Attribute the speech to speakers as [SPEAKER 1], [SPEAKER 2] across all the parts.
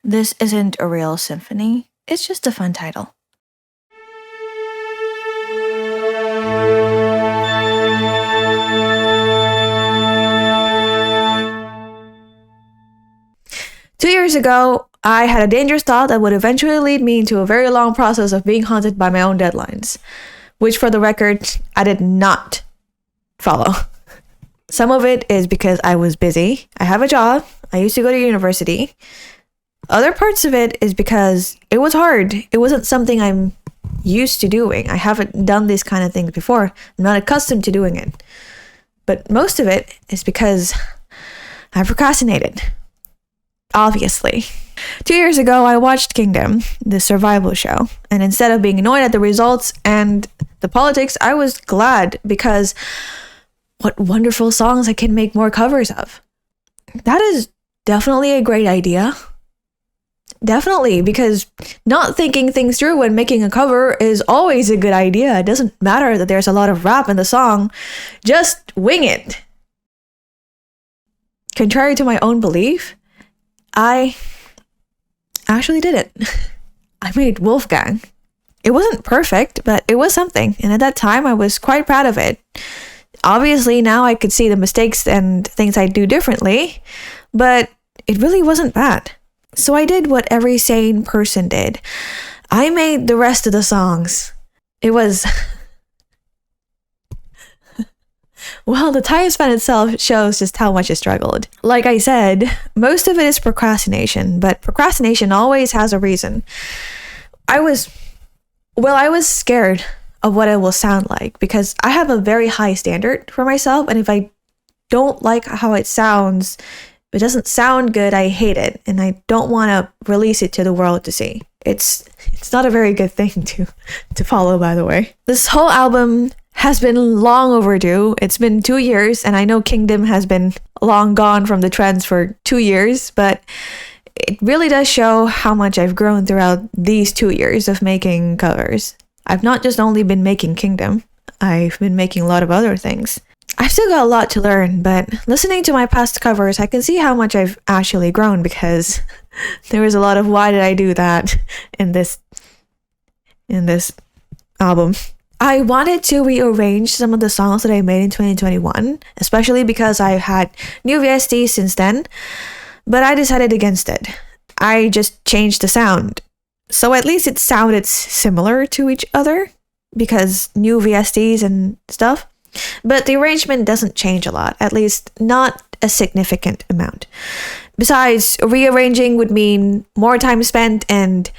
[SPEAKER 1] This isn't a real symphony, it's just a fun title. Two years ago, I had a dangerous thought that would eventually lead me into a very long process of being haunted by my own deadlines, which, for the record, I did not follow. Some of it is because I was busy. I have a job. I used to go to university. Other parts of it is because it was hard. It wasn't something I'm used to doing. I haven't done these kind of things before. I'm not accustomed to doing it. But most of it is because I procrastinated. Obviously. 2 years ago, I watched Kingdom, the survival show, and instead of being annoyed at the results and the politics, I was glad because what wonderful songs I can make more covers of. That is definitely a great idea. Definitely, because not thinking things through when making a cover is always a good idea. It doesn't matter that there's a lot of rap in the song. Just wing it. Contrary to my own belief, I actually did it. I made Wolfgang. It wasn't perfect, but it was something. And at that time, I was quite proud of it. Obviously, now I could see the mistakes and things I'd do differently, but it really wasn't bad. So I did what every sane person did. I made the rest of the songs. It was... Well, the time span itself shows just how much I struggled. Like I said, most of it is procrastination, but procrastination always has a reason. I was scared of what it will sound like because I have a very high standard for myself, and if I don't like how it sounds, if it doesn't sound good, I hate it, and I don't want to release it to the world to see. It's not a very good thing to follow, by the way. This whole album has been long overdue. It's been 2 years, and I know Kingdom has been long gone from the trends for 2 years, but it really does show how much I've grown throughout these 2 years of making covers. I've not just only been making Kingdom, I've been making a lot of other things. I've still got a lot to learn, but listening to my past covers, I can see how much I've actually grown because there was a lot of why did I do that in this album. I wanted to rearrange some of the songs that I made in 2021, especially because I've had new VSTs since then, but I decided against it. I just changed the sound. So at least it sounded similar to each other because new VSTs and stuff, but the arrangement doesn't change a lot, at least not a significant amount. Besides, rearranging would mean more time spent, and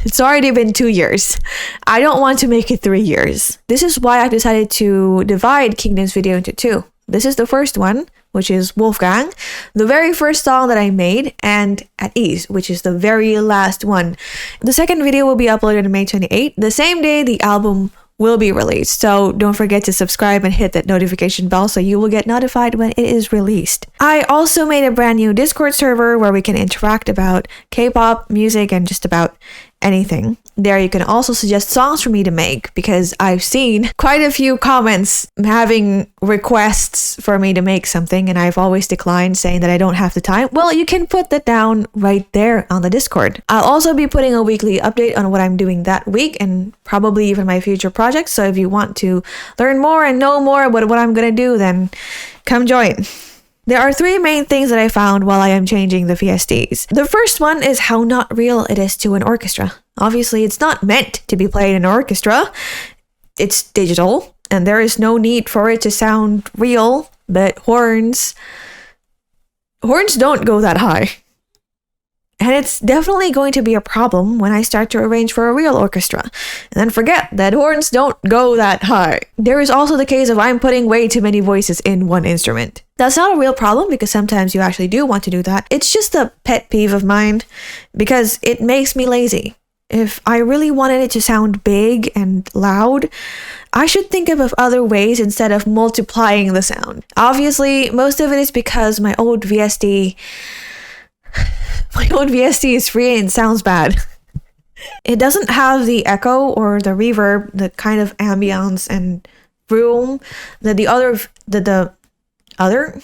[SPEAKER 1] it's already been 2 years. I don't want to make it 3 years. This is why I decided to divide Kingdom's video into two. This is the first one, which is Wolfgang, the very first song that I made, and At Ease, which is the very last one. The second video will be uploaded on May 28th, the same day the album will be released. So don't forget to subscribe and hit that notification bell so you will get notified when it is released. I also made a brand new Discord server where we can interact about K-pop, music, and just about anything. There you can also suggest songs for me to make because I've seen quite a few comments having requests for me to make something, and I've always declined, saying that I don't have the time. Well, you can put that down right there on the Discord. I'll also be putting a weekly update on what I'm doing that week and probably even my future projects. So if you want to learn more and know more about what I'm going to do, then come join. There are three main things that I found while I am changing the VSTs. The first one is how not real it is to an orchestra. Obviously, it's not meant to be played in an orchestra. It's digital, and there is no need for it to sound real, but horns don't go that high. And it's definitely going to be a problem when I start to arrange for a real orchestra. And then forget that horns don't go that high. There is also the case of I'm putting way too many voices in one instrument. That's not a real problem because sometimes you actually do want to do that. It's just a pet peeve of mine because it makes me lazy. If I really wanted it to sound big and loud, I should think of other ways instead of multiplying the sound. Obviously, most of it is because my old VST is free and sounds bad. It doesn't have the echo or the reverb, the kind of ambience and room that the other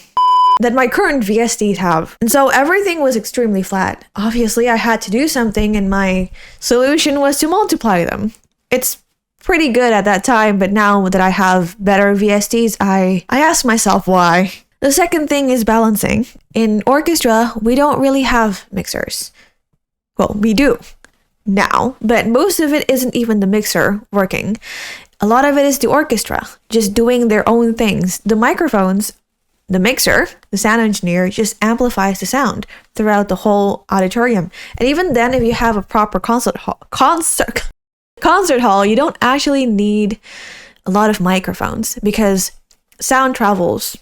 [SPEAKER 1] that my current VSTs have. And so everything was extremely flat. Obviously, I had to do something, and my solution was to multiply them. It's pretty good at that time, but now that I have better VSTs, I ask myself why. The second thing is balancing. In orchestra, we don't really have mixers. Well, we do now, but most of it isn't even the mixer working. A lot of it is the orchestra just doing their own things. The microphones, the mixer, the sound engineer just amplifies the sound throughout the whole auditorium. And even then, if you have a proper concert hall, you don't actually need a lot of microphones because sound travels.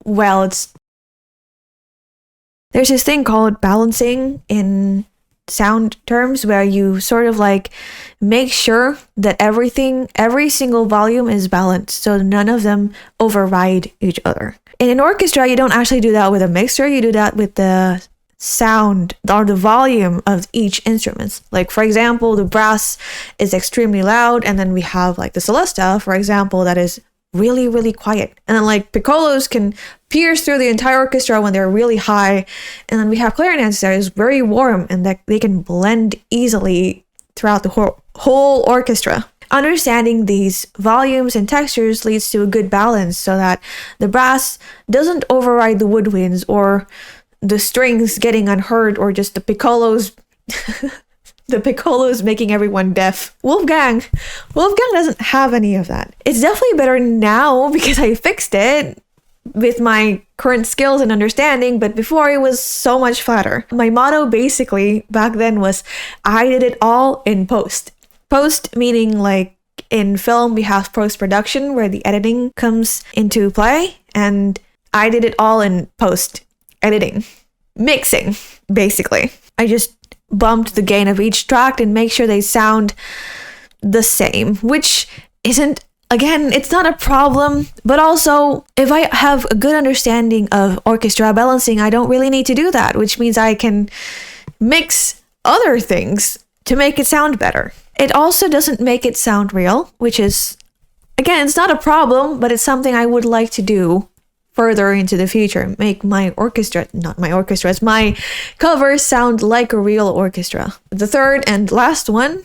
[SPEAKER 1] Well, there's this thing called balancing in sound terms where you sort of like make sure that every single volume is balanced so none of them override each other. In an orchestra, you don't actually do that with a mixer, you do that with the sound or the volume of each instrument. Like, for example, the brass is extremely loud, and then we have like the celesta, for example, that is really, really quiet. And then like piccolos can pierce through the entire orchestra when they're really high. And then we have clarinets that is very warm and that they can blend easily throughout the whole orchestra. Understanding these volumes and textures leads to a good balance so that the brass doesn't override the woodwinds or the strings getting unheard or just the piccolos the piccolos making everyone deaf. Wolfgang doesn't have any of that. It's definitely better now because I fixed it with my current skills and understanding, but before it was so much flatter. My motto basically back then was I did it all in post. Post meaning like in film we have post-production where the editing comes into play, and I did it all in post editing. Mixing, basically. I just bumped the gain of each track and make sure they sound the same, which isn't, again, it's not a problem, but also if I have a good understanding of orchestra balancing, I don't really need to do that, which means I can mix other things to make it sound better. It also doesn't make it sound real, which is, again, it's not a problem, but it's something I would like to do further into the future, make my covers sound like a real orchestra. The third and last one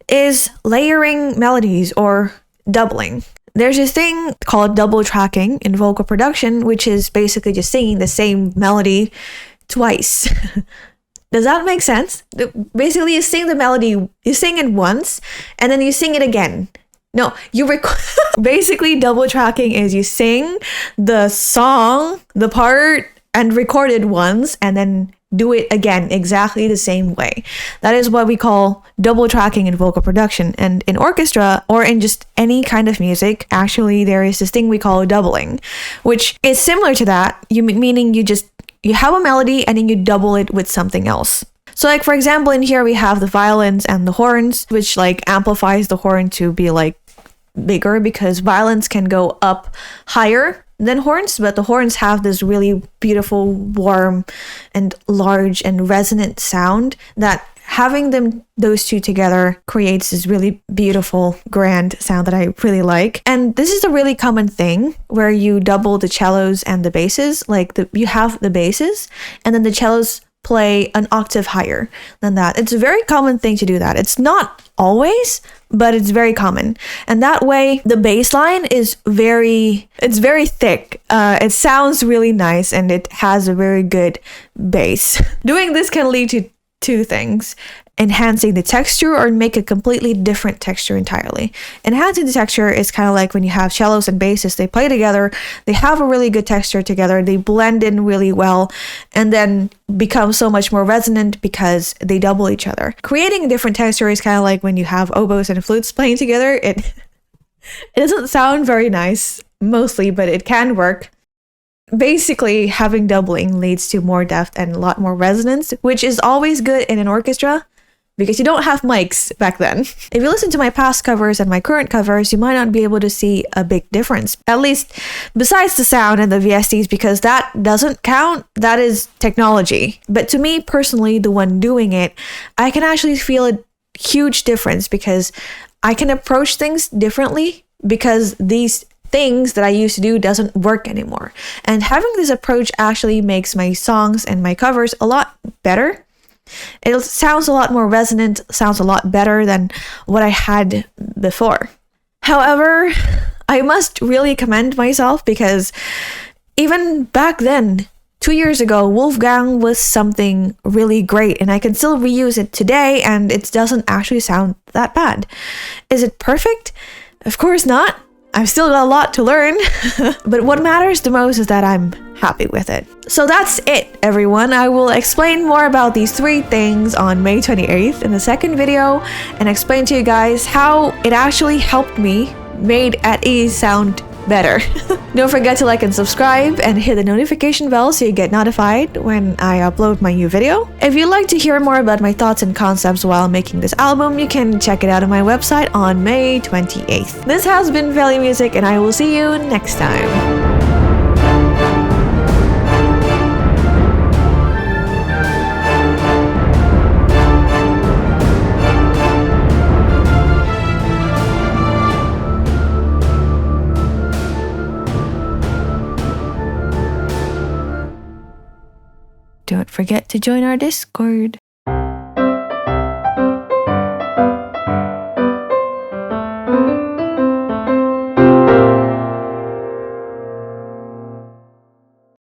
[SPEAKER 1] is layering melodies or doubling. There's this thing called double tracking in vocal production, which is basically just singing the same melody twice. Does that make sense? Basically, you sing the melody, you sing it once, and then you sing it again. No, basically double tracking is you sing the song, the part, and record it once, and then do it again exactly the same way. That is what we call double tracking in vocal production. And in orchestra or in just any kind of music, actually there is this thing we call doubling, which is similar to that. Meaning you have a melody and then you double it with something else. So like, for example, in here we have the violins and the horns, which like amplifies the horn to be like bigger because violins can go up higher than horns, but the horns have this really beautiful, warm and large and resonant sound that having those two together creates this really beautiful, grand sound that I really like. And this is a really common thing where you double the cellos and the basses. Like you have the basses and then the cellos play an octave higher than that. It's a very common thing to do that. It's not always, but it's very common. And that way the bass line is very thick. It sounds really nice and it has a very good bass. Doing this can lead to two things: enhancing the texture or make a completely different texture entirely. Enhancing the texture is kind of like when you have cellos and basses, they play together, they have a really good texture together, they blend in really well, and then become so much more resonant because they double each other. Creating a different texture is kind of like when you have oboes and flutes playing together. It doesn't sound very nice, mostly, but it can work. Basically, having doubling leads to more depth and a lot more resonance, which is always good in an orchestra because you don't have mics back then. If you listen to my past covers and my current covers, you might not be able to see a big difference, at least besides the sound and the VSTs, because that doesn't count. That is technology. But to me personally, the one doing it, I can actually feel a huge difference because I can approach things differently because these things that I used to do doesn't work anymore. And having this approach actually makes my songs and my covers a lot better. It sounds a lot more resonant, sounds a lot better than what I had before. However, I must really commend myself because even back then, 2 years ago, Wolfgang was something really great, and I can still reuse it today, and it doesn't actually sound that bad. Is it perfect? Of course not. I've still got a lot to learn, but what matters the most is that I'm happy with it. So that's it, everyone. I will explain more about these 3 things on May 28th in the second video and explain to you guys how it actually helped me made at ease sound better. Don't forget to like and subscribe and hit the notification bell so you get notified when I upload my new video. If you'd like to hear more about my thoughts and concepts while making this album, you can check it out on my website on May 28th. This has been FeliMusic, and I will see you next time. Don't forget to join our Discord.